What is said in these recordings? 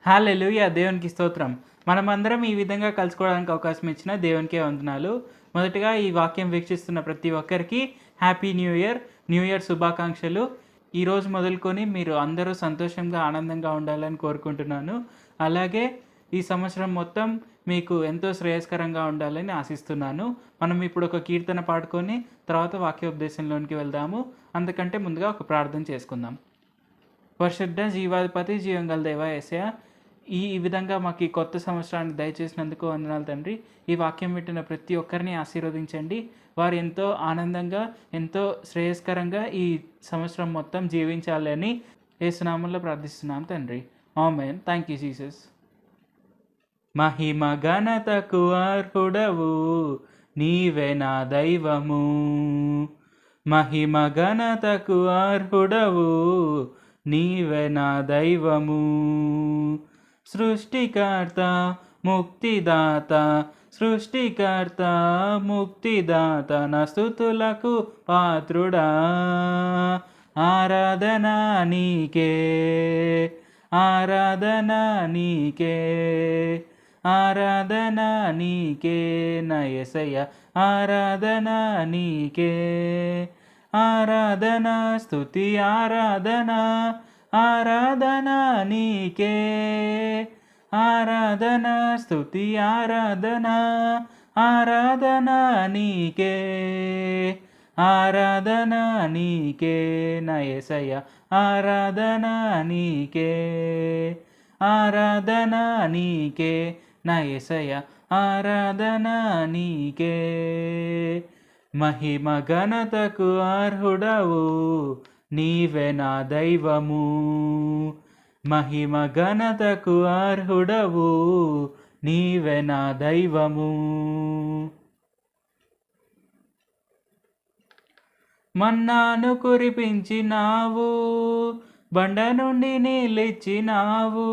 హల్లెలూయా! దేవునికి స్తోత్రం. మనమందరం ఈ విధంగా కలుసుకోవడానికి అవకాశం ఇచ్చిన దేవునికే వందనాలు. మొదటగా ఈ వాక్యం వీక్షిస్తున్న ప్రతి ఒక్కరికి happy new year, new year శుభాకాంక్షలు. ఈరోజు మొదలుకొని మీరు అందరూ సంతోషంగా, ఆనందంగా ఉండాలని కోరుకుంటున్నాను. అలాగే ఈ సంవత్సరం మొత్తం మీకు ఎంతో శ్రేయస్కరంగా ఉండాలని ఆశిస్తున్నాను. మనం ఇప్పుడు ఒక కీర్తన పాడుకొని తర్వాత వాక్యోపదేశంలోనికి వెళ్దాము. అందుకంటే ముందుగా ఒక ప్రార్థన చేసుకుందాం. పరిశుద్ధ జీవాధిపతి జీవం గల దేవా యేసయ్య, ఈ విధంగా మాకు ఈ కొత్త సంవత్సరాన్ని దయచేసినందుకు వందనాలు తండ్రి. ఈ వాక్యం వింటున్న ప్రతి ఒక్కరిని ఆశీర్వదించండి. వారు ఎంతో ఆనందంగా, ఎంతో శ్రేయస్కరంగా ఈ సంవత్సరం మొత్తం జీవించాలని యేసునామంలో ప్రార్థిస్తున్నాం తండ్రి. ఆమేన్. Thank you Jesus. మహిమ ఘనతకు అర్హుడవు, నీవే నా దైవము. మహిమ ఘనతకు అర్హుడవు, నీవే నా దైవము. సృష్టికర్త ముక్తిదాత, సృష్టికర్త ముక్తిదాత, నా స్తుతులకు పాత్రుడా. ఆరాధన నీకే, ఆరాధన నీకే, ఆరాధన నీకే నా యేసయ్య, ఆరాధన నీకే. ఆరాధన స్తుతి ఆరాధన, ఆరాధన నీకే. ఆరాధన స్తుతి ఆరాధన, ఆరాధన నీకే. ఆరాధన నీకే నా యేసయ్య, ఆరాధన నీకే. ఆరాధన నీకే నా యేసయ్య, ఆరాధన నీకే. మహిమ ఘనతకు అర్హుడవు, నీవే నా దైవము. మహిమ ఘనతకు అర్హుడవు, నీవే నా దైవము. మన్నాను కురిపించినావు, బండ నుండి నీళ్ళిచ్చినావు.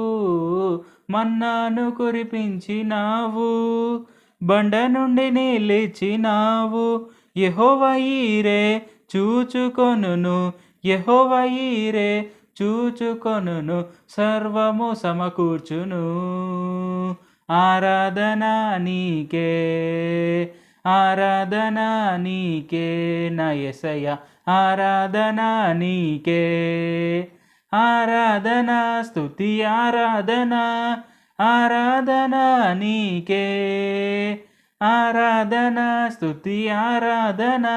మన్నాను కురిపించినావు, బండ నుండి నీళ్ళిచ్చినావు. యెహోవా ఈరే చూచుకొనును, యెహోవా ఈరే చూచుకొనును, సర్వము సమకూర్చును. ఆరాధన నీకే, ఆరాధన నీకే నా యేసయ్య, ఆరాధన నీకే. ఆరాధన స్తుతి ఆరాధన, ఆరాధన నీకే. ఆరాధన స్తుతి ఆరాధన,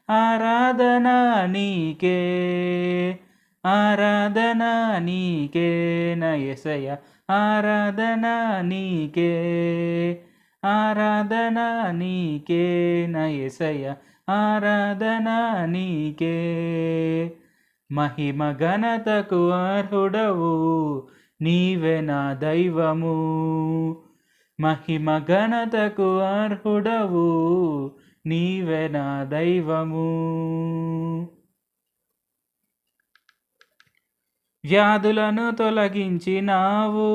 ఆరాధన నీకే. ఆరాధన నీకే నా యేసయ్య, ఆరాధన నీకే. ఆరాధన నీకే నా యేసయ్య, ఆరాధన నీకే. మహిమ ఘనతకు అర్హుడవు, నీవే నా దైవము. మహిమ ఘనతకు అర్హుడవు, నీవే నా దైవము. వ్యాధులను తొలగించినావు,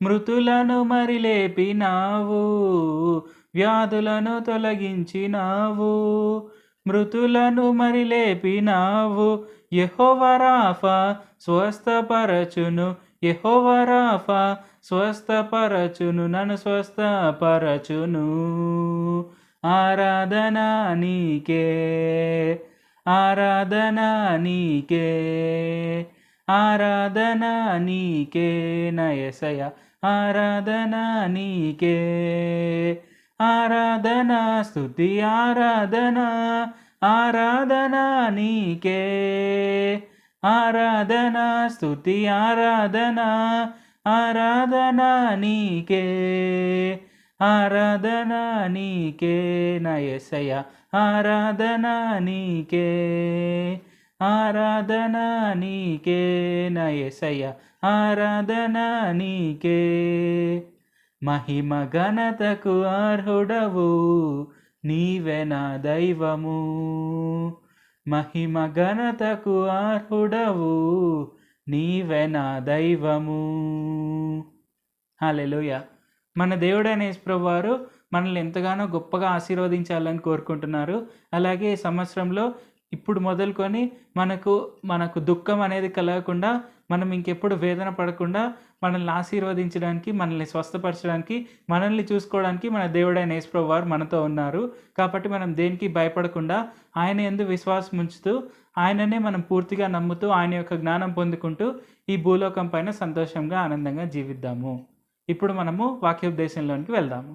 మృతులను మరి లేపినావు. వ్యాధులను తొలగించినావు, మృతులను మరి లేపినావు. యెహోవా రాఫా స్వస్థపరచును, యెహోవా రాఫా స్వస్థపరచును, నన్ను స్వస్థపరచును. ఆరాధన నీకే, ఆరాధన నీకే. ఆరాధన నీకే నా యేసయ్య, ఆరాధన నీకే. ఆరాధన స్తుతి ఆరాధన, ఆరాధన నీకే. ఆరాధన స్తుతి ఆరాధన, ఆరాధన నీకే. ఆరాధన నీకే నా యేసయ్య, ఆరాధన నీకే. ఆరాధన నీకే నా యేసయ్య, ఆరాధన నీకే. మహిమ ఘనతకు అర్హుడవు, నీవే నా దైవము. మహిమ ఘనతకు అర్హుడవు, నీవే నా దైవము. హల్లెలూయా. మన దేవుడైన యేసుప్రభువు వారు మనల్ని ఎంతగానో గొప్పగా ఆశీర్వదించాలని కోరుకుంటున్నారు. అలాగే ఈ సంవత్సరంలో ఇప్పుడు మొదలుకొని మనకు దుఃఖం అనేది కలగకుండా మనం ఇంకెప్పుడు వేదన పడకుండా మనల్ని ఆశీర్వదించడానికి, మనల్ని స్వస్థపరచడానికి, మనల్ని చూసుకోవడానికి మన దేవుడైన యేసుప్రభువు వారు మనతో ఉన్నారు. కాబట్టి మనం దేనికి భయపడకుండా ఆయన యందు విశ్వాసం ఉంచుతూ, ఆయననే మనం పూర్తిగా నమ్ముతూ, ఆయన యొక్క జ్ఞానం పొందుకుంటూ ఈ భూలోకం పైన సంతోషంగా, ఆనందంగా జీవిద్దాము. ఇప్పుడు మనము వాక్యోపదేశంలోనికి వెళ్దాము.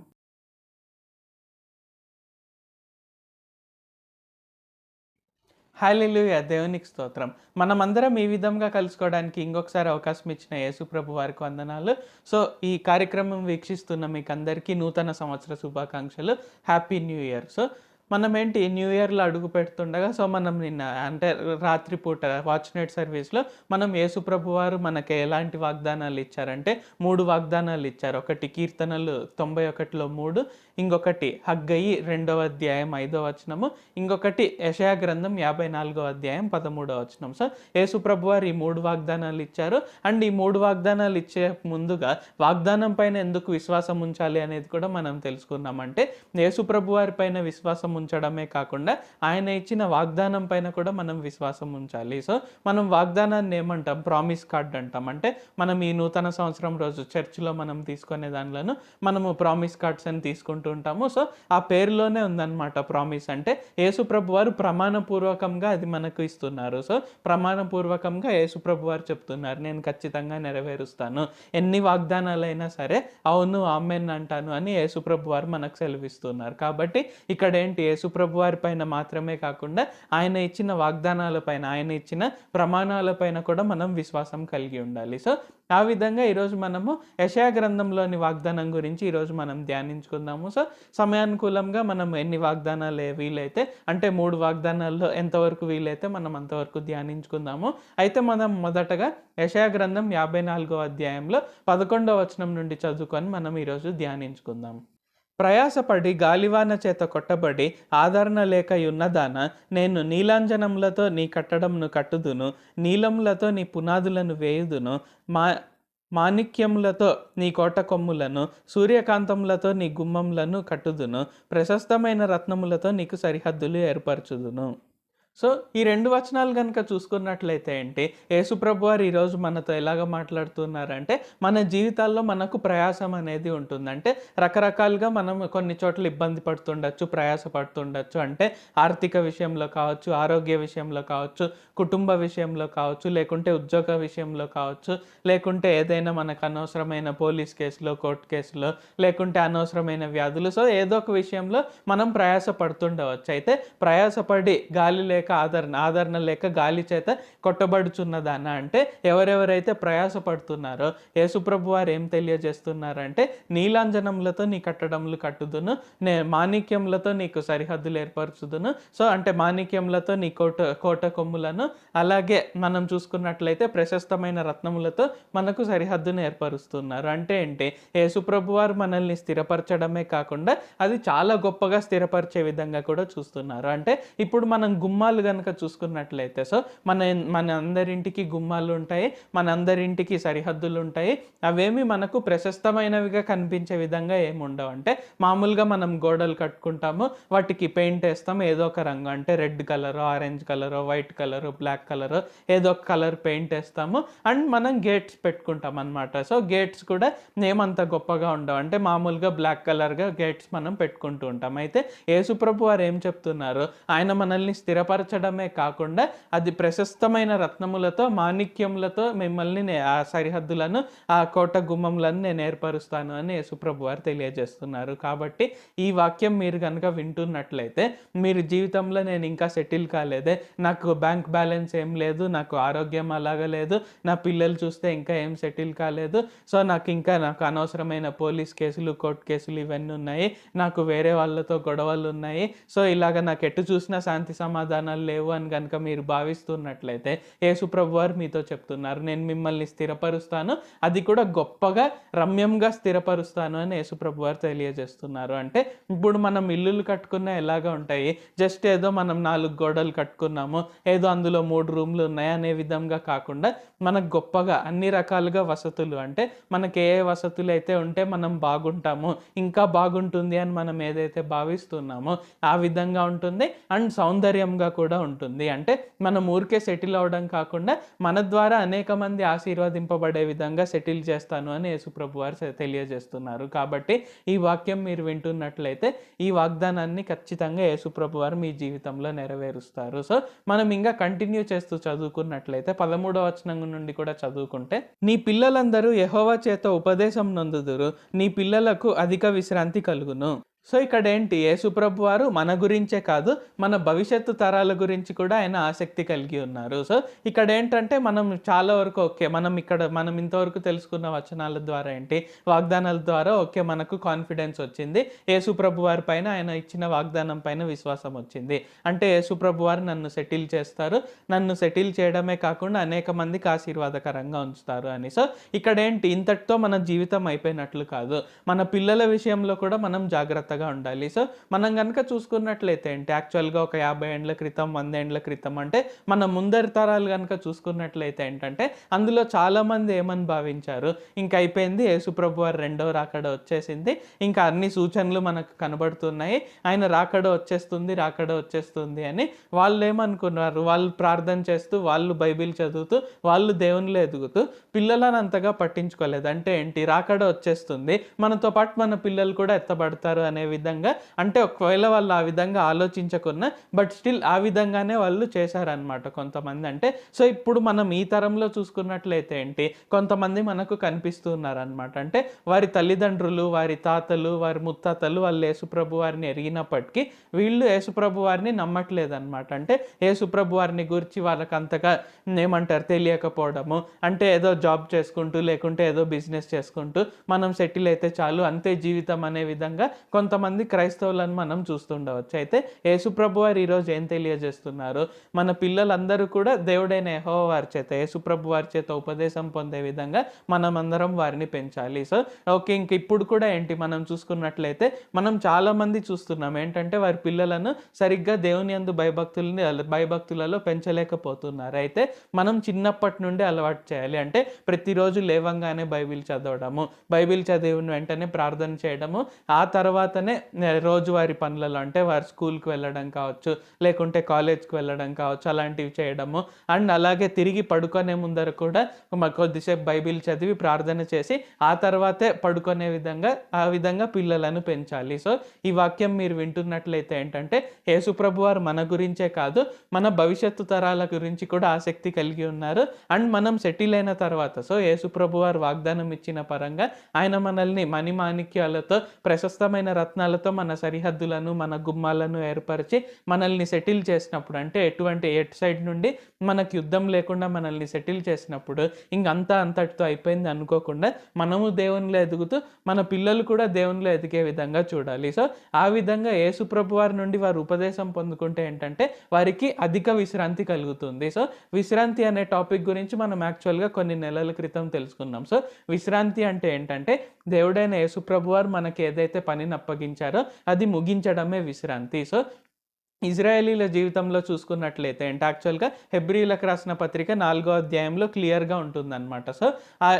హల్లెలూయా! దేవునికి స్తోత్రం. మనమందరం ఈ విధంగా కలుసుకోవడానికి ఇంకొకసారి అవకాశం ఇచ్చిన యేసు ప్రభు వారికి వందనాలు. సో, ఈ కార్యక్రమం వీక్షిస్తున్న మీకందరికీ నూతన సంవత్సర శుభాకాంక్షలు. Happy new year. సో, మనమేంటి న్యూ ఇయర్‌లో అడుగు పెడుతుండగా మనం నిన్న అంటే రాత్రిపూట వాచ్ నైట్ సర్వీస్‌లో మనం యేసు ప్రభు వారు మనకి ఎలాంటి వాగ్దానాలు ఇచ్చారంటే 3 వాగ్దానాలు ఇచ్చారు. ఒకటి కీర్తనలు 91లో 3, ఇంకొకటి హగ్గయి 2వ అధ్యాయం 5వ వచనము, ఇంకొకటి యెషయా గ్రంథం 54వ అధ్యాయం 13వ వచనం. సో, యేసు ప్రభు వారు ఈ 3 వాగ్దానాలు ఇచ్చారు. అండ్ ఈ 3 వాగ్దానాలు ఇచ్చే ముందుగా వాగ్దానం పైన ఎందుకు విశ్వాసం ఉంచాలి అనేది కూడా మనం తెలుసుకున్నాం. అంటే యేసు ప్రభు వారి పైన విశ్వాసం ఉంచడమే కాకుండా ఆయన ఇచ్చిన వాగ్దానం పైన కూడా మనం విశ్వాసం ఉంచాలి. సో, మనం వాగ్దానాన్ని ఏమంటాం? ప్రామిస్ కార్డ్ అంటాం. అంటే మనం ఈ నూతన సంవత్సరం రోజు చర్చిలో మనం తీసుకునే దానిలోను మనము ప్రామిస్ కార్డ్స్ అని తీసుకుంటూ ఉంటాము. సో, ఆ పేరులోనే ఉందన్నమాట ప్రామిస్. అంటే యేసు ప్రభు వారు ప్రమాణపూర్వకంగా అది మనకు ఇస్తున్నారు. సో, ప్రమాణపూర్వకంగా యేసు ప్రభు వారు చెప్తున్నారు, నేను ఖచ్చితంగా నెరవేరుస్తాను, ఎన్ని వాగ్దానాలైనా సరే అవును ఆమేన్ అంటాను అని యేసు ప్రభు వారు మనకు సెలవిస్తున్నారు. కాబట్టి ఇక్కడ ఏంటి, యేసు ప్రభు వారి పైన మాత్రమే కాకుండా ఆయన ఇచ్చిన వాగ్దానాల పైన, ఆయన ఇచ్చిన ప్రమాణాల పైన కూడా మనం విశ్వాసం కలిగి ఉండాలి. సో, ఆ విధంగా ఈరోజు మనము యెషయా గ్రంథంలోని వాగ్దానం గురించి ఈరోజు మనం ధ్యానించుకుందాము. సో, సమయానుకూలంగా మనం ఎన్ని వాగ్దానాలు వీలైతే అంటే 3 వాగ్దానాల్లో ఎంతవరకు వీలైతే మనం అంతవరకు ధ్యానించుకుందాము. అయితే మనం మొదటగా యెషయా గ్రంథం 54వ అధ్యాయంలో 11వ వచనం నుండి చదువుకొని మనం ఈరోజు ధ్యానించుకుందాం. ప్రయాసపడి గాలివాన చేత కొట్టబడి ఆదరణ లేక యున్నదాన, నేను నీలాంజనములతో నీ కట్టడంను కట్టుదును, నీలములతో నీ పునాదులను వేయుదును, మాణిక్యములతో నీ కోట కొమ్ములను, సూర్యకాంతములతో నీ గుమ్మములను కట్టుదును, ప్రశస్తమైన రత్నములతో నీకు సరిహద్దులు ఏర్పరచుదును. సో, ఈ 2 వచనాలు కనుక చూసుకున్నట్లయితే ఏంటి, యేసు ప్రభు వారు ఈరోజు మనతో ఎలాగ మాట్లాడుతున్నారంటే మన జీవితాల్లో మనకు ప్రయాసం అనేది ఉంటుంది. అంటే రకరకాలుగా మనం కొన్ని చోట్ల ఇబ్బంది పడుతుండొచ్చు, ప్రయాస పడుతుండొచ్చు. అంటే ఆర్థిక విషయంలో కావచ్చు, ఆరోగ్య విషయంలో కావచ్చు, కుటుంబ విషయంలో కావచ్చు, లేకుంటే ఉద్యోగ విషయంలో కావచ్చు, లేకుంటే ఏదైనా మనకు అనవసరమైన పోలీస్ కేసులో, కోర్టు కేసులో, లేకుంటే అనవసరమైన వ్యాధులు. సో, ఏదో ఒక విషయంలో మనం ప్రయాస పడుతుండవచ్చు. అయితే ప్రయాసపడి గాలి లేక ఆదరణ లేక గాలి చేత కొట్టబడుచున్నదానా అంటే ఎవరెవరైతే ప్రయాస పడుతున్నారో యేసుప్రభు వారు ఏం తెలియజేస్తున్నారంటే, నీలాంజనములతో నీ కట్టడములు కట్టుదును, మాణిక్యములతో నీకు సరిహద్దులు ఏర్పరచుదును. సో, అంటే మాణిక్యములతో నీ కోట కొమ్ములను, అలాగే మనం చూసుకున్నట్లయితే ప్రశస్తమైన రత్నములతో మనకు సరిహద్దును ఏర్పరుస్తున్నారు. అంటే ఏంటి, యేసుప్రభు వారు మనల్ని స్థిరపరచడమే కాకుండా అది చాలా గొప్పగా స్థిరపరిచే విధంగా కూడా చూస్తున్నారు. అంటే ఇప్పుడు మనం గుమ్మాలు కనుక చూసుకున్నట్లయితే, సో మన అందరింటికి గుమ్మాలు ఉంటాయి, మన అందరింటికి సరిహద్దులు ఉంటాయి. అవేమి మనకు ప్రశస్తమైనవిగా కనిపించే విధంగా ఏమి ఉండవు. అంటే మామూలుగా మనం గోడలు కట్టుకుంటాము, వాటికి పెయింట్ వేస్తాం ఏదో ఒక రంగు, అంటే red colour, orange colour, white colour, black colour, ఏదో ఒక కలర్ పెయింట్ వేస్తాము. అండ్ మనం గేట్స్ పెట్టుకుంటాం అనమాట. సో, గేట్స్ కూడా ఏమంత గొప్పగా ఉండవు, అంటే మామూలుగా బ్లాక్ కలర్గా గేట్స్ మనం పెట్టుకుంటూ ఉంటాం. అయితే యేసుప్రభు వారు ఏం చెప్తున్నారు, ఆయన మనల్ని స్థిరపరచడమే కాకుండా అది ప్రశస్తమైన రత్నములతో, మాణిక్యములతో మిమ్మల్ని ఆ సరిహద్దులను, ఆ కోట గుమ్మములను నేను ఏర్పరుస్తాను అని యేసుప్రభు వారు తెలియజేస్తున్నారు. కాబట్టి ఈ వాక్యం మీరు కనుక వింటున్నట్లయితే, మీరు జీవితంలో నేను ఇంకా సెటిల్ కాలేదే, నాకు బ్యాంక్ బ్యాలెన్స్ ఏం లేదు, నాకు ఆరోగ్యం అలాగా లేదు, నా పిల్లలు చూస్తే ఇంకా ఏం సెటిల్ కాలేదు, సో నాకు అనవసరమైన పోలీస్ కేసులు, కోర్టు కేసులు ఇవన్నీ ఉన్నాయి, నాకు వేరే వాళ్ళతో గొడవలు ఉన్నాయి, సో ఇలాగ నాకు ఎటు చూసినా శాంతి సమాధానాలు లేవు అని కనుక మీరు భావిస్తున్నట్లయితే యేసు ప్రభు వారు మీతో చెప్తున్నారు, నేను మిమ్మల్ని స్థిరపరుస్తాను, అది కూడా గొప్పగా రమ్యంగా స్థిరపరుస్తాను అని యేసు ప్రభు వారు తెలియజేస్తున్నారు. అంటే ఇప్పుడు మనం ఇల్లులు కట్టుకున్న ఎలాగా ఉంటాయి, జస్ట్ ఏదో మనం 4 గోడలు కట్టుకున్నాము, ఏదో అందులో 3 రూమ్లు ఉన్నాయి అనే విధంగా కాకుండా మనకు గొప్పగా అన్ని రకాలుగా వసతులు, అంటే మనకి ఏ వసతులు అయితే ఉంటే మనం బాగుంటాము, ఇంకా బాగుంటుంది అని మనం ఏదైతే భావిస్తున్నామో ఆ విధంగా ఉంటుంది. అండ్ సౌందర్యంగా కూడా ఉంటుంది. అంటే మనం ఊరికే సెటిల్ అవ్వడం కాకుండా మన ద్వారా అనేక మంది ఆశీర్వదింపబడే విధంగా సెటిల్ చేస్తాను అని యేసుప్రభు వారు తెలియజేస్తున్నారు. కాబట్టి ఈ వాక్యం మీరు వింటున్నట్లయితే ఈ వాగ్దానాన్ని ఖచ్చితంగా యేసుప్రభు వారు మీ జీవితంలో నెరవేరుస్తారు. సో మనం ఇంకా కంటిన్యూ చేస్తూ చదువుకున్నట్లయితే 13వ వచనం నుండి కూడా చదువుకుంటే, నీ పిల్లలందరూ యెహోవా చేత ఉపదేశం నొందుదురు, నీ పిల్లలకు అధిక విశ్రాంతి కలుగును. సో ఇక్కడ ఏంటి, యేసుప్రభు వారు మన గురించే కాదు, మన భవిష్యత్తు తరాల గురించి కూడా ఆయన ఆసక్తి కలిగి ఉన్నారు. సో ఇక్కడ ఏంటంటే మనం చాలా వరకు మనం ఇంతవరకు తెలుసుకున్న వచనాల ద్వారా ఏంటి, వాగ్దానాల ద్వారా మనకు కాన్ఫిడెన్స్ వచ్చింది. యేసుప్రభు వారి పైన ఆయన ఇచ్చిన వాగ్దానం పైన విశ్వాసం వచ్చింది. అంటే యేసుప్రభు వారు నన్ను సెటిల్ చేస్తారు, నన్ను సెటిల్ చేయడమే కాకుండా అనేక మందికి ఆశీర్వాదకరంగా ఉంచుతారు అని. సో ఇక్కడ ఏంటి, ఇంతటితో మన జీవితం అయిపోయినట్లు కాదు, మన పిల్లల విషయంలో కూడా మనం జాగ్రత్తగా ఉండాలి. సో మనం కనుక చూసుకున్నట్లయితే ఏంటి, యాక్చువల్గా ఒక 50 ఏండ్ల క్రితం 100 ఏండ్ల క్రితం అంటే మన ముందరి తరాలు కనుక చూసుకున్నట్లయితే ఏంటంటే అందులో చాలా మంది ఏమని భావించారు, ఇంకా అయిపోయింది, యేసుప్రభు వారు రెండవ రాకడ వచ్చేసింది, ఇంకా అన్ని సూచనలు మనకు కనబడుతున్నాయి, ఆయన రాకడ వచ్చేస్తుంది అని వాళ్ళు ఏమనుకున్నారు, వాళ్ళు ప్రార్థన చేస్తూ, వాళ్ళు బైబిల్ చదువుతూ, వాళ్ళు దేవునిలో ఎదుగుతూ పిల్లలను అంతగా పట్టించుకోలేదు. అంటే ఏంటి, రాకడ వచ్చేస్తుంది, మనతో పాటు మన పిల్లలు కూడా ఎత్తబడతారు అనే విధంగా, అంటే ఒకవేళ వాళ్ళు ఆ విధంగా ఆలోచించకున్నా బట్ స్టిల్ ఆ విధంగానే వాళ్ళు చేశారనమాట కొంతమంది. అంటే సో ఇప్పుడు మనం ఈ తరంలో చూసుకున్నట్లయితే ఏంటి, కొంతమంది మనకు కనిపిస్తున్నారనమాట. అంటే వారి తల్లిదండ్రులు, వారి తాతలు, వారి ముత్తాతలు వాళ్ళు యేసుప్రభు వారిని ఎరిగినప్పటికీ వీళ్ళు యేసుప్రభు వారిని నమ్మట్లేదన్నమాట. అంటే యేసుప్రభు వారిని గురించి వాళ్ళకి అంతగా ఏమంటారు తెలియకపోవడము, అంటే ఏదో జాబ్ చేసుకుంటూ లేకుంటే ఏదో బిజినెస్ చేసుకుంటూ మనం సెటిల్ అయితే చాలు, అంతే జీవితం అనే విధంగా కొంతమంది క్రైస్తవులను మనం చూస్తుండవచ్చు. అయితే యేసుప్రభు వారు ఈరోజు ఏం తెలియజేస్తున్నారు, మన పిల్లలందరూ కూడా దేవుడైన యెహోవా వారి చేత, యేసుప్రభు వారి చేత ఉపదేశం పొందే విధంగా మనమందరం వారిని పెంచాలి. సో ఇంక ఇప్పుడు కూడా ఏంటి, మనం చూసుకున్నట్లయితే మనం చాలా మంది చూస్తున్నాం ఏంటంటే వారి పిల్లలను సరిగ్గా దేవుని యందు భయభక్తులలో పెంచలేకపోతున్నారు. అయితే మనం చిన్నప్పటి నుండి అలవాటు చేయాలి. అంటే ప్రతిరోజు లేవంగానే బైబిల్ చదవడము, బైబిల్ చదివిన వెంటనే ప్రార్థన చేయడము, ఆ తర్వాతనే రోజువారి పనులలో అంటే వారు స్కూల్కి వెళ్ళడం కావచ్చు, లేకుంటే కాలేజ్కి వెళ్ళడం కావచ్చు, అలాంటివి చేయడము. అండ్ అలాగే తిరిగి పడుకునే ముందర కూడా కొద్దిసేపు బైబిల్ చదివి ప్రార్థన చేసి ఆ తర్వాతే పడుకునే ఆ విధంగా పిల్లలను పెంచాలి. సో ఈ వాక్యం మీరు వింటున్నట్లయితే ఏంటంటే యేసుప్రభు వారు మన గురించే కాదు, మన భవిష్యత్తు తరాల గురించి కూడా ఆసక్తి కలిగి ఉన్నారు. అండ్ మనం సెటిల్ అయిన తర్వాత, సో యేసుప్రభు వారు వాగ్దానం ఇచ్చిన పరంగా ఆయన మనల్ని మణిమాణిక్యాలతో, ప్రశస్తమైన రత్నాలతో మన సరిహద్దులను, మన గుమ్మాలను ఏర్పరిచి మనల్ని సెటిల్ చేసినప్పుడు, అంటే ఎటు సైడ్ నుండి మనకు యుద్ధం లేకుండా మనల్ని సెటిల్ చేసినప్పుడు ఇంకంతా అంతటితో అయిపోయింది అనుకోకుండా మనము దేవునిలో ఎదుగుతూ మన పిల్లలు కూడా దేవునిలో ఎదిగే విధంగా చూడాలి. సో ఆ విధంగా యేసుప్రభు వారి నుండి వారు ఉపదేశం పొందుకుంటే ఏంటంటే వారికి అధిక విశ్రాంతి కలుగుతుంది. సో విశ్రాంతి అనే టాపిక్ గురించి మనం యాక్చువల్గా కొన్ని నెలల క్రితం తెలుసుకున్నాం. సో విశ్రాంతి అంటే ఏంటంటే దేవుడైన యేసుప్రభు వారు మనకి ఏదైతే పనిని అప్పగించారో అది ముగించడమే విశ్రాంతి. సో ఇజ్రాయేలీల జీవితంలో చూసుకున్నట్లయితే అంటే యాక్చువల్గా హెబ్రీలకు రాసిన పత్రిక 4వ అధ్యాయంలో క్లియర్గా ఉంటుందన్నమాట. సో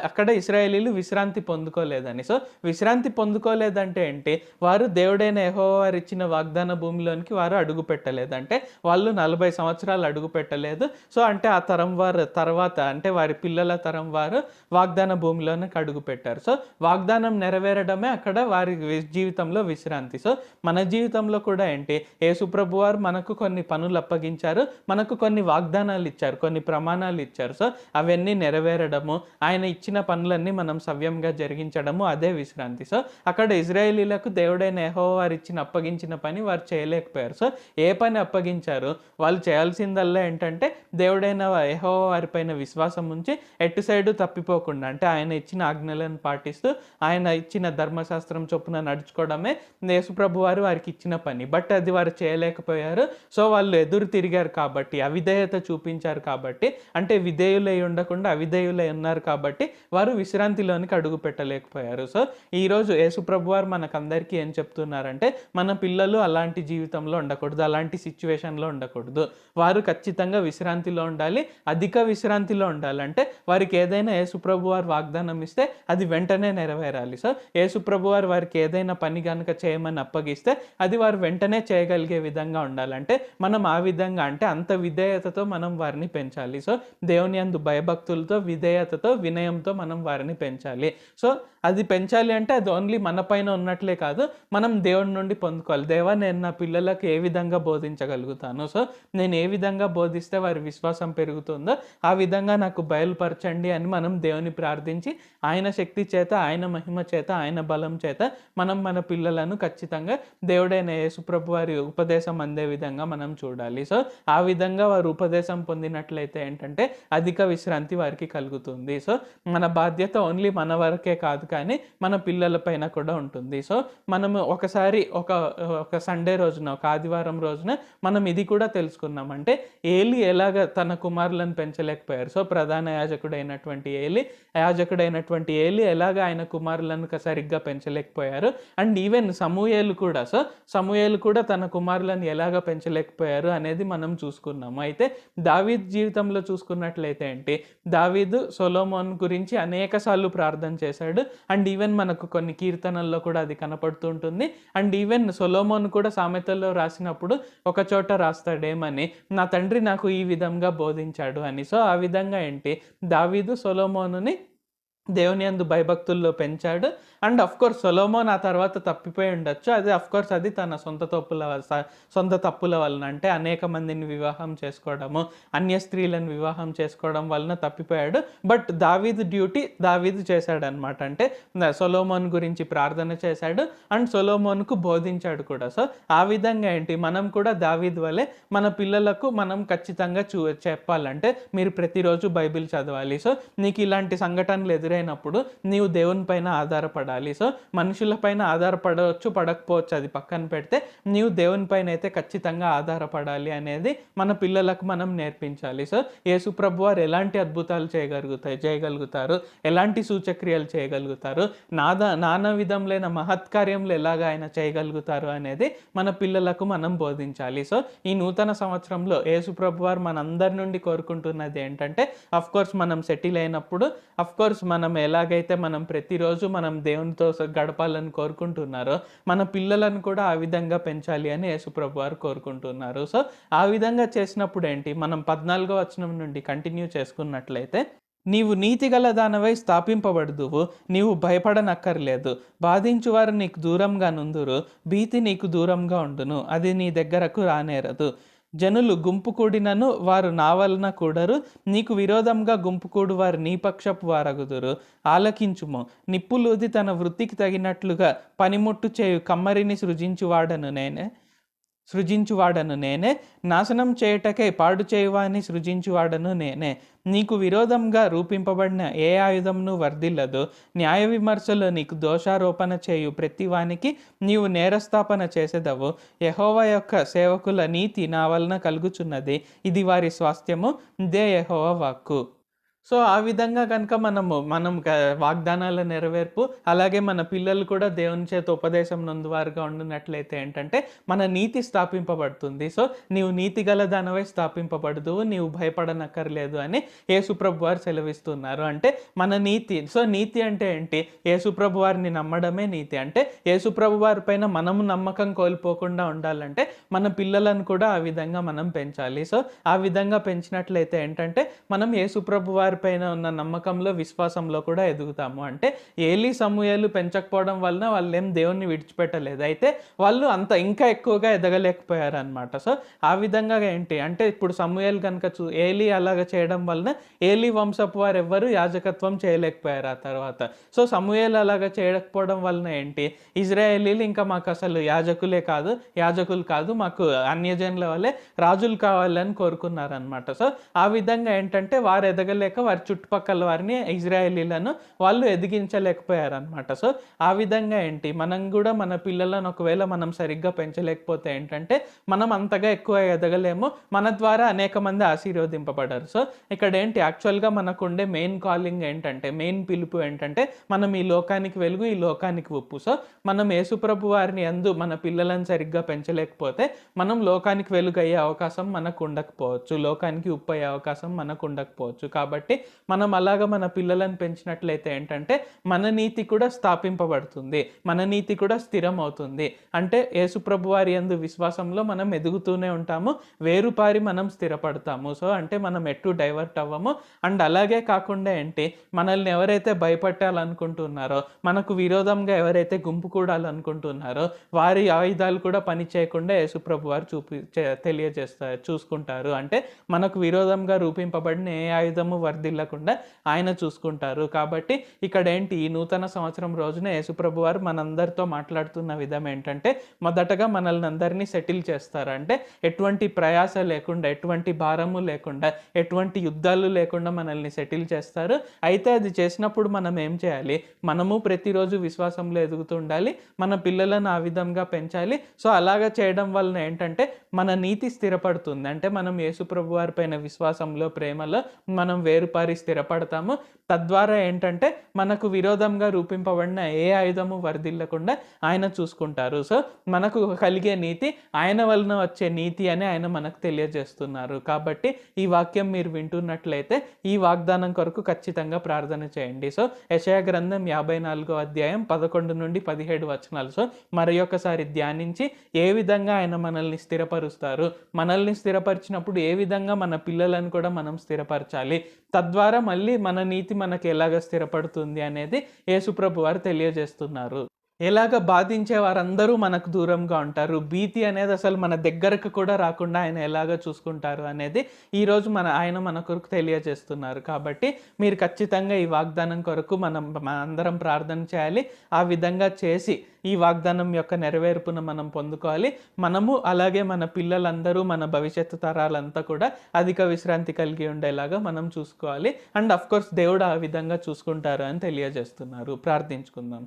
అక్కడ ఇశ్రాయేలీలు విశ్రాంతి పొందుకోలేదని. సో విశ్రాంతి పొందుకోలేదంటే ఏంటి, వారు దేవుడైన యెహోవా వారు ఇచ్చిన వాగ్దాన భూమిలోనికి వారు అడుగు పెట్టలేదు. అంటే వాళ్ళు 40 సంవత్సరాలు అడుగు పెట్టలేదు. సో అంటే ఆ తరం వారు తర్వాత, అంటే వారి పిల్లల తరం వారు వాగ్దాన భూమిలోనికి అడుగు పెట్టారు. సో వాగ్దానం నెరవేరడమే అక్కడ వారి జీవితంలో విశ్రాంతి. సో మన జీవితంలో కూడా ఏంటి, యేసుప్రభు మనకు కొన్ని పనులు అప్పగించారు, మనకు కొన్ని వాగ్దానాలు ఇచ్చారు, కొన్ని ప్రమాణాలు ఇచ్చారు. సో అవన్నీ నెరవేరడము, ఆయన ఇచ్చిన పనులన్నీ మనం సవ్యంగా జరిగించడము, అదే విశ్రాంతి. సో అక్కడ ఇజ్రాయేలీలకు దేవుడైన యెహోవా వారు అప్పగించిన పని వారు చేయలేకపోయారు. సో ఏ పని అప్పగించారు, వాళ్ళు చేయాల్సిందల్లా ఏంటంటే దేవుడైన యెహోవా వారి పైన విశ్వాసం ఉంచి ఎటు సైడు తప్పిపోకుండా, అంటే ఆయన ఇచ్చిన ఆజ్ఞలను పాటిస్తూ ఆయన ఇచ్చిన ధర్మశాస్త్రం చొప్పున నడుచుకోవడమే యేసుప్రభు వారు వారికి ఇచ్చిన పని. బట్ అది వారు చేయలేకపోయారు. సో వాళ్ళు ఎదురు తిరిగారు కాబట్టి, అవిధేయత చూపించారు కాబట్టి, అంటే విధేయులై ఉండకుండా అవిధేయులై ఉన్నారు కాబట్టి వారు విశ్రాంతిలోనికి అడుగు పెట్టలేకపోయారు. సో ఈరోజు యేసుప్రభు వారు మనకందరికీ ఏం చెప్తున్నారంటే మన పిల్లలు అలాంటి జీవితంలో ఉండకూడదు, అలాంటి సిచ్యువేషన్లో ఉండకూడదు. వారు ఖచ్చితంగా విశ్రాంతిలో ఉండాలి, అధిక విశ్రాంతిలో ఉండాలి. అంటే వారికి ఏదైనా యేసుప్రభు వారు వాగ్దానం ఇస్తే అది వెంటనే నెరవేరాలి. సో యేసుప్రభు వారికి ఏదైనా పని కనుక చేయమని అప్పగిస్తే అది వారు వెంటనే చేయగలిగే విధంగా ఉండాలంటే మనం ఆ విధంగా అంటే అంత విధేయతతో మనం వారిని పెంచాలి. సో దేవుని యందు భయభక్తులతో, విధేయతతో, వినయంతో మనం వారిని పెంచాలి. సో అది పెంచాలి అంటే అది ఓన్లీ మన పైన ఉన్నట్లే కాదు, మనం దేవుడి నుండి పొందుకోవాలి. దేవా, నేను నా పిల్లలకు ఏ విధంగా బోధించగలుగుతాను, సో నేను ఏ విధంగా బోధిస్తే వారి విశ్వాసం పెరుగుతుందో ఆ విధంగా నాకు బయలుపరచండి అని మనం దేవుని ప్రార్థించి ఆయన శక్తి చేత, ఆయన మహిమ చేత, ఆయన బలం చేత మనం మన పిల్లలను ఖచ్చితంగా దేవుడైన యేసుప్రభు వారి ఉపదేశం అందే విధంగా మనం చూడాలి. సో ఆ విధంగా వారు ఉపదేశం పొందినట్లయితే ఏంటంటే అధిక విశ్రాంతి వారికి కలుగుతుంది. సో మన బాధ్యత ఓన్లీ మన వరకే కాదు, కానీ మన పిల్లల పైన కూడా ఉంటుంది. సో మనము ఒకసారి ఒక సండే రోజున, ఒక ఆదివారం రోజున మనం ఇది కూడా తెలుసుకున్నాం. అంటే ఏలి ఎలాగ తన కుమారులను పెంచలేకపోయారు. సో ప్రధాన యాజకుడైనటువంటి ఏలి ఎలాగ ఆయన కుమారులను సరిగ్గా పెంచలేకపోయారు. అండ్ ఈవెన్ సమూయేలు కూడా తన కుమారులను ఎలాగ పెంచలేకపోయారు అనేది మనం చూసుకున్నాము. అయితే దావీద్ జీవితంలో చూసుకున్నట్లయితే ఏంటి, దావీదు సొలొమోన్ గురించి అనేక సార్లు ప్రార్థన చేశాడు. అండ్ ఈవెన్ మనకు కొన్ని కీర్తనల్లో కూడా అది కనపడుతూ ఉంటుంది. అండ్ ఈవెన్ సొలొమోన్ కూడా సామెతల్లో రాసినప్పుడు ఒక చోట రాస్తాడేమని, నా తండ్రి నాకు ఈ విధంగా బోధించాడు అని. సో ఆ విధంగా ఏంటి, దావీదు సొలొమోనుని దేవుని యందు భయభక్తుల్లో పెంచాడు. అండ్ అఫ్ కోర్స్ సొలొమోన్ ఆ తర్వాత తప్పిపోయి ఉండొచ్చు. అది తన సొంత తప్పుల వలన, అంటే అనేక మందిని వివాహం చేసుకోవడము, అన్య స్త్రీలను వివాహం చేసుకోవడం వలన తప్పిపోయాడు. బట్ దావీదు చేశాడనమాట. అంటే సొలొమోన్ గురించి ప్రార్థన చేశాడు అండ్ సొలొమోన్కు బోధించాడు కూడా. సో ఆ విధంగా ఏంటి, మనం కూడా దావీదు వలె మన పిల్లలకు మనం ఖచ్చితంగా చెప్పాలంటే మీరు ప్రతిరోజు బైబిల్ చదవాలి. సో నీకు ఇలాంటి సంఘటనలు ఎదురైనప్పుడు నీవు దేవుని పైన ఆధారపడాలి. సో మనుషుల పైన ఆధారపడవచ్చు, పడకపోవచ్చు, అది పక్కన పెడితే నీవు దేవుని పైన అయితే ఖచ్చితంగా ఆధారపడాలి అనేది మన పిల్లలకు మనం నేర్పించాలి. సో యేసు ప్రభు వారు ఎలాంటి అద్భుతాలు చేయగలుగుతారు, ఎలాంటి సూచక్రియలు చేయగలుగుతారు, నానా విధములైన మహత్కార్యములు ఎలాగ ఆయన చేయగలుగుతారు అనేది మన పిల్లలకు మనం బోధించాలి. సో ఈ నూతన సంవత్సరంలో యేసు ప్రభు వారు మనందరి నుండి కోరుకుంటున్నది ఏంటంటే, అఫ్ కోర్స్ మనం సెటిల్ అయినప్పుడు, అఫ్ కోర్స్ మనం ఎలాగైతే మనం ప్రతిరోజు మనం దేవునితో గడపాలని కోరుకుంటున్నారో మన పిల్లలను కూడా ఆ విధంగా పెంచాలి అని యేసుప్రభు వారు కోరుకుంటున్నారు. సో ఆ విధంగా చేసినప్పుడు ఏంటి, మనం 14వ వచనం నుండి కంటిన్యూ చేసుకున్నట్లయితే, నీవు నీతిగల దానవై స్థాపింపబడుదువు, నీవు భయపడనక్కర్లేదు. బాధించువారు నీకు దూరంగా నుందురు, భీతి నీకు దూరంగా ఉండును, అది నీ దగ్గరకు రానేరదు. జనులు గుంపు కూడినను వారు నా వలన కూడరు, నీకు విరోధంగా గుంపు కూడు వారు నీ పక్షపు వారగుదురు. ఆలకించుము, నిప్పులూది తన వృత్తికి తగినట్లుగా పనిముట్టు చేయు కమ్మరిని సృజించువాడను నేనే, నాశనం చేయుటకై పాడు చేయువాని సృజించువాడను నేనే. నీకు విరోధంగా రూపింపబడిన ఏ ఆయుధంను వర్ధిల్లదు. న్యాయ విమర్శలో నీకు దోషారోపణ చేయు ప్రతివానికి నీవు నేరస్థాపన చేసేదవు. యెహోవా యొక్క సేవకుల నీతి నా వలన కలుగుచున్నది, ఇది వారి స్వాస్థ్యము, ఇదే యెహోవా వాక్కు. సో ఆ విధంగా కనుక మనం వాగ్దానాల నెరవేర్పు, అలాగే మన పిల్లలు కూడా దేవుని చేత ఉపదేశం నొందువారుగా ఉండినట్లయితే ఏంటంటే మన నీతి స్థాపింపబడుతుంది. సో నీవు నీతి గల దానవై స్థాపింపబడదువు, నీవు భయపడనక్కర్లేదు అని యేసుప్రభు వారు సెలవిస్తున్నారు. అంటే మన నీతి. సో నీతి అంటే ఏంటి, యేసుప్రభు వారిని నమ్మడమే నీతి. అంటే యేసుప్రభు వారి పైన మనము నమ్మకం కోల్పోకుండా ఉండాలంటే మన పిల్లలను కూడా ఆ విధంగా మనం పెంచాలి. సో ఆ విధంగా పెంచినట్లయితే ఏంటంటే మనం యేసుప్రభు వారి పైన ఉన్న నమ్మకంలో, విశ్వాసంలో కూడా ఎదుగుతాము. అంటే ఏలీ సమూయేలు పెంచకపోవడం వలన వాళ్ళు ఏం దేవుణ్ణి విడిచిపెట్టలేదు, అయితే వాళ్ళు అంత ఇంకా ఎక్కువగా ఎదగలేకపోయారు అనమాట. సో ఆ విధంగా ఏంటి అంటే ఇప్పుడు సమూయేలు కనుక ఏలీ అలాగ చేయడం వలన ఏలీ వంశపు వారు ఎవ్వరూ యాజకత్వం చేయలేకపోయారు ఆ తర్వాత. సో సమూయేలు అలాగ చేయకపోవడం వలన ఏంటి, ఇజ్రాయేలీలు ఇంకా మాకు అసలు యాజకులు కాదు, మాకు అన్యజనుల వల్లే రాజులు కావాలని కోరుకున్నారనమాట. సో ఆ విధంగా ఏంటంటే వారు ఎదగలేక వారి చుట్టుపక్కల వారిని, ఇజ్రాయేలీలను వాళ్ళు ఎదిగించలేకపోయారనమాట. సో ఆ విధంగా ఏంటి, మనం కూడా మన పిల్లలను ఒకవేళ మనం సరిగ్గా పెంచలేకపోతే ఏంటంటే మనం అంతగా ఎక్కువ ఎదగలేము, మన ద్వారా అనేక మంది ఆశీర్వదింపబడరు. సో ఇక్కడ ఏంటి, యాక్చువల్గా మనకు ఉండే మెయిన్ కాలింగ్ ఏంటంటే, మెయిన్ పిలుపు ఏంటంటే మనం ఈ లోకానికి వెలుగు, ఈ లోకానికి ఉప్పు. సో మనం యేసుప్రభు వారిని యందు మన పిల్లలను సరిగ్గా పెంచలేకపోతే మనం లోకానికి వెలుగు అయ్యే అవకాశం మనకు ఉండకపోవచ్చు, లోకానికి ఉప్పు అయ్యే అవకాశం మనకు ఉండకపోవచ్చు. కాబట్టి కాబట్టి మనం అలాగ మన పిల్లలను పెంచినట్లయితే ఏంటంటే మన నీతి కూడా స్థాపింపబడుతుంది, మన నీతి కూడా స్థిరం అవుతుంది. అంటే యేసుప్రభు వారి యందు విశ్వాసంలో మనం ఎదుగుతూనే ఉంటాము, వేరుపారి మనం స్థిరపడతాము. సో అంటే మనం ఎటు డైవర్ట్ అవ్వము. అండ్ అలాగే కాకుండా ఏంటి, మనల్ని ఎవరైతే భయపెట్టాలనుకుంటున్నారో, మనకు విరోధంగా ఎవరైతే గుంపు కూడాలనుకుంటున్నారో వారి ఆయుధాలు కూడా పని చేయకుండా యేసుప్రభు వారు చూసుకుంటారు. అంటే మనకు విరోధంగా రూపింపబడిన ఏ ఆయుధము వర్ధిల్లకుండా ఆయన చూసుకుంటారు. కాబట్టి ఇక్కడ ఏంటి, ఈ నూతన సంవత్సరం రోజున యేసుప్రభు వారు మనందరితో మాట్లాడుతున్న విధం ఏంటంటే మొదటగా మనల్ని అందరినీ సెటిల్ చేస్తారు. అంటే ఎటువంటి ప్రయాస లేకుండా, ఎటువంటి భారము లేకుండా, ఎటువంటి యుద్ధాలు లేకుండా మనల్ని సెటిల్ చేస్తారు. అయితే అది చేసినప్పుడు మనం ఏం చేయాలి, మనము ప్రతిరోజు విశ్వాసంలో ఎదుగుతూ ఉండాలి, మన పిల్లలను ఆ విధంగా పెంచాలి. సో అలాగా చేయడం వలన ఏంటంటే మన నీతి స్థిరపడుతుంది. అంటే మనం యేసుప్రభు వారి పైన విశ్వాసంలో, ప్రేమలో మనం వేరుపారి స్థిరపడతాము. తద్వారా ఏంటంటే మనకు విరోధంగా రూపింపబడిన ఏ ఆయుధము వర్ధిల్లకుండా ఆయన చూసుకుంటారు. సో మనకు కలిగే నీతి ఆయన వలన వచ్చే నీతి అని ఆయన మనకు తెలియజేస్తున్నారు. కాబట్టి ఈ వాక్యం మీరు వింటున్నట్లయితే ఈ వాగ్దానం కొరకు ఖచ్చితంగా ప్రార్థన చేయండి. సో యెషయా గ్రంథం 54వ అధ్యాయం 11 నుండి 17 వచనాలు. సో మరి ఒకసారి ధ్యానించి ఏ విధంగా ఆయన మనల్ని స్థిరపరుస్తారు, మనల్ని స్థిరపరిచినప్పుడు ఏ విధంగా మన పిల్లలను కూడా మనం స్థిరపరచాలి, తద్వారా మళ్ళీ మన నీతి మనకి ఎలాగ స్థిరపడుతుంది అనేది యేసుప్రభు వారు తెలియజేస్తున్నారు. ఎలాగ బాధించే వారందరూ మనకు దూరంగా ఉంటారు, భీతి అనేది అసలు మన దగ్గరకు కూడా రాకుండా ఆయన ఎలాగ చూసుకుంటారు అనేది ఈరోజు ఆయన మన కొరకు తెలియజేస్తున్నారు. కాబట్టి మీరు ఖచ్చితంగా ఈ వాగ్దానం కొరకు మనం అందరం ప్రార్థన చేయాలి. ఆ విధంగా చేసి ఈ వాగ్దానం యొక్క నెరవేర్పును మనం పొందుకోవాలి. మనము అలాగే మన పిల్లలందరూ, మన భవిష్యత్తు తరాలంతా కూడా అధిక విశ్రాంతి కలిగి ఉండేలాగా మనం చూసుకోవాలి. అండ్ అఫ్ కోర్స్ దేవుడు ఆ విధంగా చూసుకుంటారు అని తెలియజేస్తున్నారు. ప్రార్థించుకుందాం.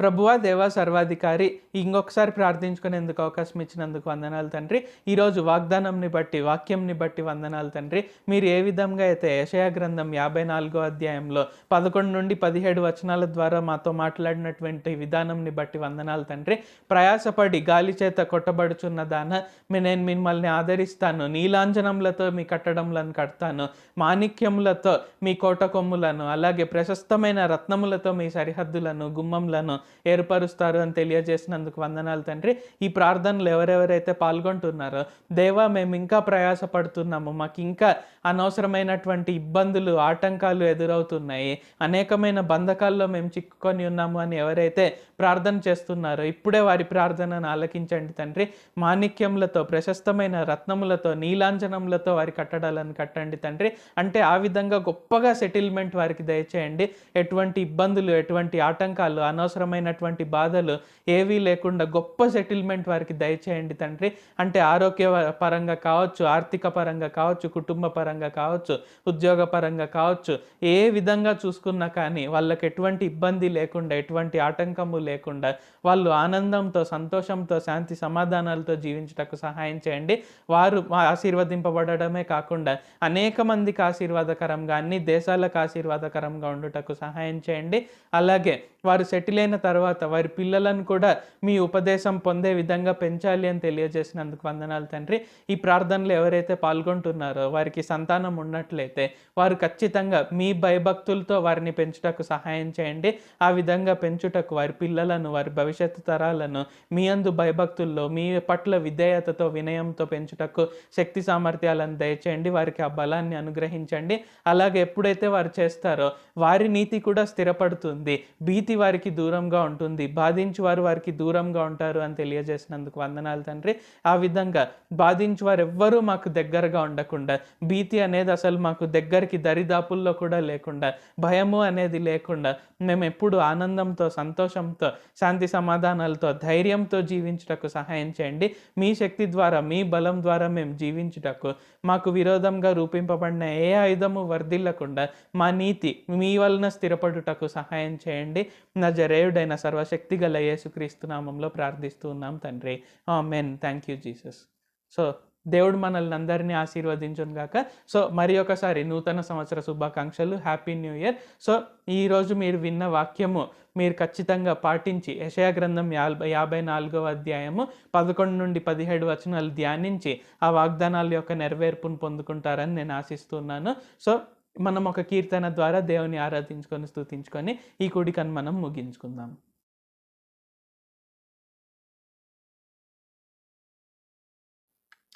ప్రభువా, దేవా, సర్వాధికారి, ఇంకొకసారి ప్రార్థించుకునేందుకు అవకాశం ఇచ్చినందుకు వందనాలు తండ్రి. ఈరోజు వాగ్దానంని బట్టి, వాక్యంని బట్టి వందనాలు తండ్రి. మీరు ఏ విధంగా అయితే యెషయా గ్రంథం 54వ అధ్యాయంలో 11 నుండి 17 వచనాల ద్వారా మాతో మాట్లాడినటువంటి విధానంని బట్టి వందనాలు తండ్రి. ప్రయాసపడి గాలి చేత కొట్టబడుచున్న దాన నేను మిమ్మల్ని ఆదరిస్తాను, నీలాంజనములతో మీ కట్టడములను కడతాను, మాణిక్యములతో మీ కోట కొమ్ములను, అలాగే ప్రశస్తమైన రత్నములతో మీ సరిహద్దులను, గుమ్మంలను ఏర్పరుస్తారు అని తెలియజేసినందుకు వందనాలు తండ్రి. ఈ ప్రార్థనలు ఎవరెవరైతే పాల్గొంటున్నారో దేవా, మేము ఇంకా ప్రయాసపడుతున్నాము, మాకు ఇంకా అనవసరమైనటువంటి ఇబ్బందులు, ఆటంకాలు ఎదురవుతున్నాయి, అనేకమైన బంధకాల్లో మేము చిక్కుకొని ఉన్నాము అని ఎవరైతే ప్రార్థన చేస్తున్నారో ఇప్పుడే వారి ప్రార్థనను ఆలకించండి తండ్రి. మాణిక్యములతో, ప్రశస్తమైన రత్నములతో, నీలాంజనములతో వారి కట్టడాలను కట్టండి తండ్రి. అంటే ఆ విధంగా గొప్పగా సెటిల్మెంట్ వారికి దయచేయండి. ఎటువంటి ఇబ్బందులు, ఎటువంటి ఆటంకాలు, అనవసరమైనటువంటి బాధలు ఏవీ లేకుండా గొప్ప సెటిల్మెంట్ వారికి దయచేయండి తండ్రి. అంటే ఆరోగ్య పరంగా కావచ్చు, ఆర్థిక పరంగా కావచ్చు, కుటుంబ పరంగా కావచ్చు, ఉద్యోగ పరంగా కావచ్చు, ఏ విధంగా చూసుకున్నా కానీ వాళ్ళకి ఎటువంటి ఇబ్బంది లేకుండా, ఎటువంటి ఆటంకము లేకుండా వాళ్ళు ఆనందంతో, సంతోషంతో, శాంతి సమాధానాలతో జీవించటకు సహాయం చేయండి. వారు ఆశీర్వదింపబడమే కాకుండా అనేక మందికి ఆశీర్వాదకరంగా, అన్ని దేశాలకు ఆశీర్వాదకరంగా ఉండుటకు సహాయం చేయండి. అలాగే వారు సెటిల్ అయిన తర్వాత వారి పిల్లలను కూడా మీ ఉపదేశం పొందే విధంగా పెంచాలి అని తెలియజేసినందుకు వందనాలు తండ్రి. ఈ ప్రార్థనలు ఎవరైతే పాల్గొంటున్నారో వారికి సంతానం ఉన్నట్లయితే వారు ఖచ్చితంగా మీ భయభక్తులతో వారిని పెంచుటకు సహాయం చేయండి. ఆ విధంగా పెంచుటకు వారి పిల్లలను, వారి భవిష్యత్తు తరాలను మీ యందు భయభక్తుల్లో, మీ పట్ల విధేయతతో, వినయంతో పెంచుటకు శక్తి సామర్థ్యాలను దయచేయండి. వారికి ఆ బలాన్ని అనుగ్రహించండి. అలాగే ఎప్పుడైతే వారు చేస్తారో వారి నీతి కూడా స్థిరపడుతుంది, భీతి వారికి దూరంగా ఉంటుంది, బాధించు వారు వారికి దూరంగా ఉంటారు అని తెలియజేసినందుకు వందనాలు తండ్రి. ఆ విధంగా బాధించు వారు ఎవ్వరూ మాకు దగ్గరగా ఉండకుండా, భీతి అనేది అసలు మాకు దగ్గరికి దరిదాపుల్లో కూడా లేకుండా, భయము అనేది లేకుండా మేము ఎప్పుడు ఆనందంతో, సంతోషంతో, శాంతి సమాధానాలతో, ధైర్యంతో జీవించుటకు సహాయం చేయండి. మీ శక్తి ద్వారా, మీ బలం ద్వారా మేము జీవించుటకు, మాకు విరోధంగా రూపింపబడిన ఏ ఆయుధము వర్ధిల్లకుండా మా నీతి మీ వలన స్థిరపడుటకు సహాయం చేయండి. నజరేయుడైన సర్వశక్తి గల యేసుక్రీస్తు నామంలో ప్రార్థిస్తూ ఉన్నాం తండ్రి. Amen. Thank you Jesus. So దేవుడు మనల్ని అందరినీ ఆశీర్వదించును గాక. సో మరి ఒకసారి నూతన సంవత్సర శుభాకాంక్షలు. Happy new year. సో ఈరోజు మీరు విన్న వాక్యము మీరు ఖచ్చితంగా పాటించి యెషయా గ్రంథం 54వ అధ్యాయము 11 నుండి 17 వచనాలు ధ్యానించి ఆ వాగ్దానాల యొక్క నెరవేర్పును పొందుకుంటారని నేను ఆశిస్తున్నాను. సో మనం ఒక కీర్తన ద్వారా దేవుని ఆరాధించుకొని స్తుతించుకొని ఈ కూడికను మనం ముగించుకుందాం.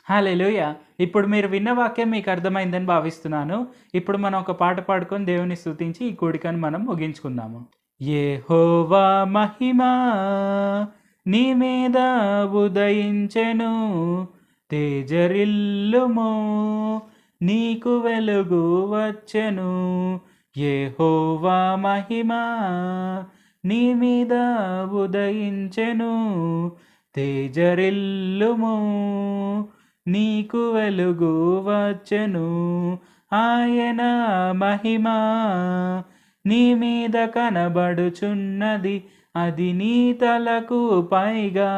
హల్లెలూయా! ఇప్పుడు మీరు విన్న వాక్యం మీకు అర్థమైందని భావిస్తున్నాను. ఇప్పుడు మనం ఒక పాట పాడుకొని దేవుని స్తుతించి ఈ కూడికను మనం ముగించుకుందాము. యెహోవా మహిమ నీ మీద ఉదయించెను, తేజరిల్లుము నీకు వెలుగు వచ్చెను. యెహోవా మహిమ నీ మీద ఉదయించెను, తేజరిల్లుము నీకు వెలుగు వచ్చెను. ఆయన మహిమ నీ మీద కనబడుచున్నది, అది నీ తలకు పైగా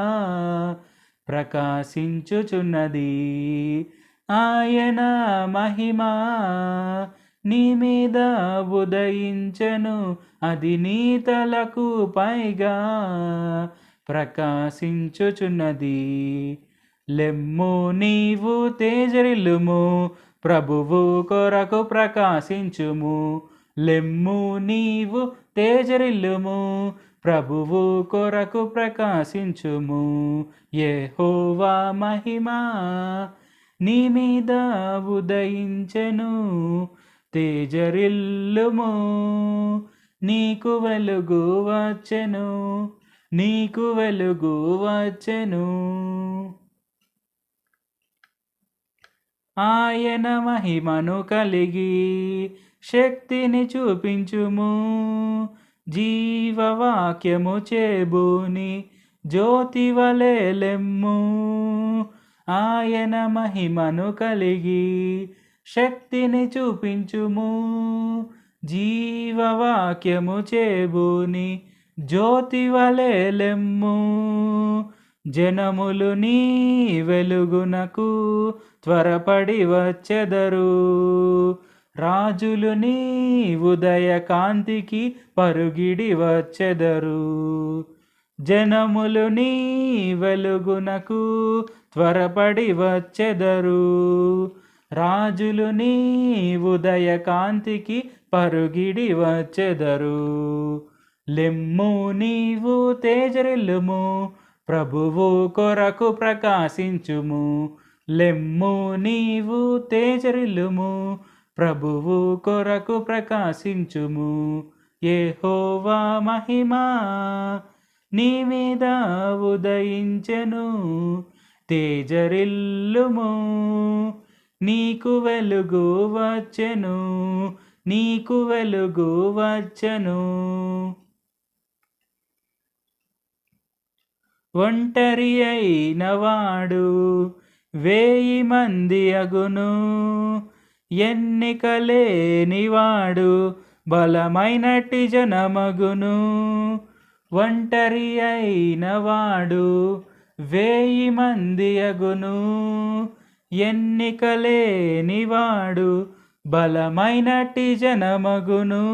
ప్రకాశించుచున్నది. ఆయన మహిమ నీ మీద ఉదయించెను, అది నీ తలకు పైగా ప్రకాశించుచున్నది. లెమ్ము నీవు తేజరిల్లుము, ప్రభువు కొరకు ప్రకాశించుము. లెమ్ము నీవు తేజరిల్లుము, ప్రభువు కొరకు ప్రకాశించుము. యెహోవా మహిమ నీ మీద ఉదయించెను, తేజరిల్లుము నీకు వెలుగు వచ్చెను, నీకు వెలుగు వచ్చెను. ఆయన మహిమను కలిగి శక్తిని చూపించుము, జీవవాక్యము చేబూని జ్యోతి వలె లెమ్ము. ఆయన మహిమను కలిగి శక్తిని చూపించుము, జీవవాక్యము చేబూని జ్యోతి వలె లెమ్ము. జనములు నీ వెలుగునకు త్వరపడి వచ్చెదరు, రాజులు నీ ఉదయ కాంతికి పరుగిడి వచ్చెదరు. జనములు నీ వెలుగునకు త్వరపడి వచ్చెదరు, రాజులు నీ ఉదయ కాంతికి పరుగిడి వచ్చెదరు. లెమ్ము నీవు తేజరిల్లుము, ప్రభువు కొరకు ప్రకాశించుము. లెమ్ము నీవు తేజరిల్లుము, ప్రభువు కొరకు ప్రకాశించుము. యెహోవా మహిమ నీ మీద ఉదయించెను, తేజరిల్లుము నీకు వెలుగు వచ్చెను, నీకు వెలుగు వచ్చెను. ఒంటరి అయిన వాడు 1000 మంది అగును, ఎన్నికలేనివాడు బలమైనట్టి జనమగును. ఒంటరి అయిన వాడు 1000 మంది అగును, ఎన్నికలేనివాడు బలమైనట్టి జనమగును.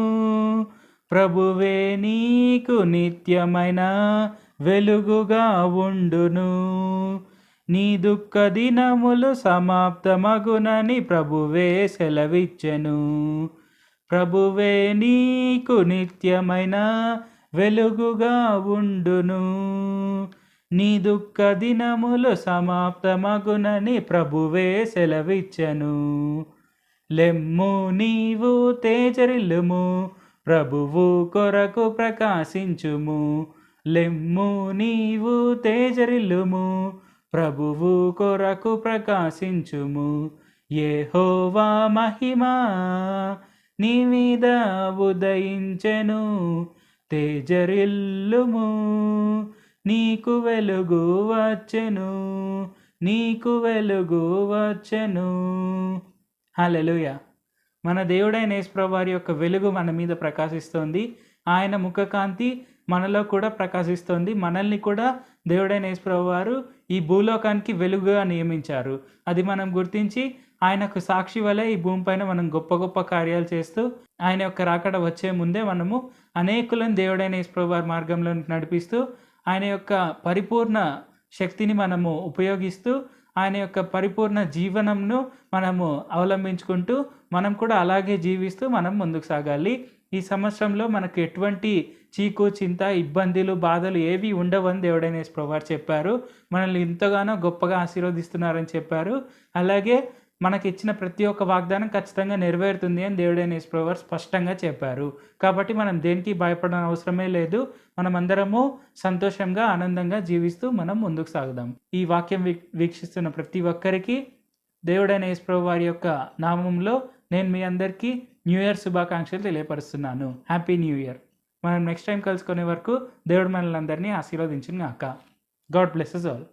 ప్రభువే నీకు నిత్యమైన వెలుగుగా ఉండును, నీ దుఃఖ దినములు సమాప్తమగునని ప్రభువే సెలవిచ్చెను. ప్రభువే నీకు నిత్యమైన వెలుగుగా ఉండును, నీ దుఃఖ దినములు సమాప్తమగునని ప్రభువే సెలవిచ్చెను. లెమ్ము నీవు తేజరిల్లుము, ప్రభువు కొరకు ప్రకాశించుము. లెమ్ము నీవు తేజరిల్లుము, ప్రభువు కొరకు ప్రకాశించుము. యెహోవా మహిమ నీ మీద ఉదయించెను, తేజరిల్లుము నీకు వెలుగు వచ్చెను, నీకు వెలుగు వచ్చెను. హల్లెలూయా! మన దేవుడైన యేసుప్రభువు వారి యొక్క వెలుగు మన మీద ప్రకాశిస్తోంది. ఆయన ముఖకాంతి మనలో కూడా ప్రకాశిస్తోంది. మనల్ని కూడా దేవుడైన యేసుప్రభువు వారు ఈ భూలోకానికి వెలుగుగా నియమించారు. అది మనం గుర్తించి ఆయనకు సాక్షి వలె ఈ భూమిపైన మనం గొప్ప గొప్ప కార్యాలు చేస్తూ ఆయన యొక్క రాకడ వచ్చే ముందే మనము అనేకులను దేవుడైన యేసుప్రభువారి మార్గంలో నడిపిస్తూ ఆయన యొక్క పరిపూర్ణ శక్తిని మనము ఉపయోగిస్తూ ఆయన యొక్క పరిపూర్ణ జీవనంను మనము అవలంబించుకుంటూ మనం కూడా అలాగే జీవిస్తూ మనం ముందుకు సాగాలి. ఈ సంవత్సరంలో మనకు ఎటువంటి చీకు చింత ఇబ్బందులు బాధలు ఏవి ఉండవని దేవుడైన యేసుప్రభువారు చెప్పారు. మనల్ని ఎంతగానో గొప్పగా ఆశీర్వదిస్తున్నారని చెప్పారు. అలాగే మనకి ఇచ్చిన ప్రతి ఒక్క వాగ్దానం ఖచ్చితంగా నెరవేరుతుంది అని దేవుడైన యేసుప్రభువారు స్పష్టంగా చెప్పారు. కాబట్టి మనం దేనికి భయపడని అవసరమే లేదు. మనమందరము సంతోషంగా ఆనందంగా జీవిస్తూ మనం ముందుకు సాగుదాం. ఈ వాక్యం వీక్షిస్తున్న ప్రతి ఒక్కరికి దేవుడైన యేసుప్రభువారి యొక్క నామంలో నేను మీ అందరికీ న్యూ ఇయర్ శుభాకాంక్షలు తెలియపరుస్తున్నాను. Happy new year. మనం నెక్స్ట్ టైం కలుసుకునే వరకు దేవుడు మనల్ని అందరినీ ఆశీర్వదించును గాక. God blesses all.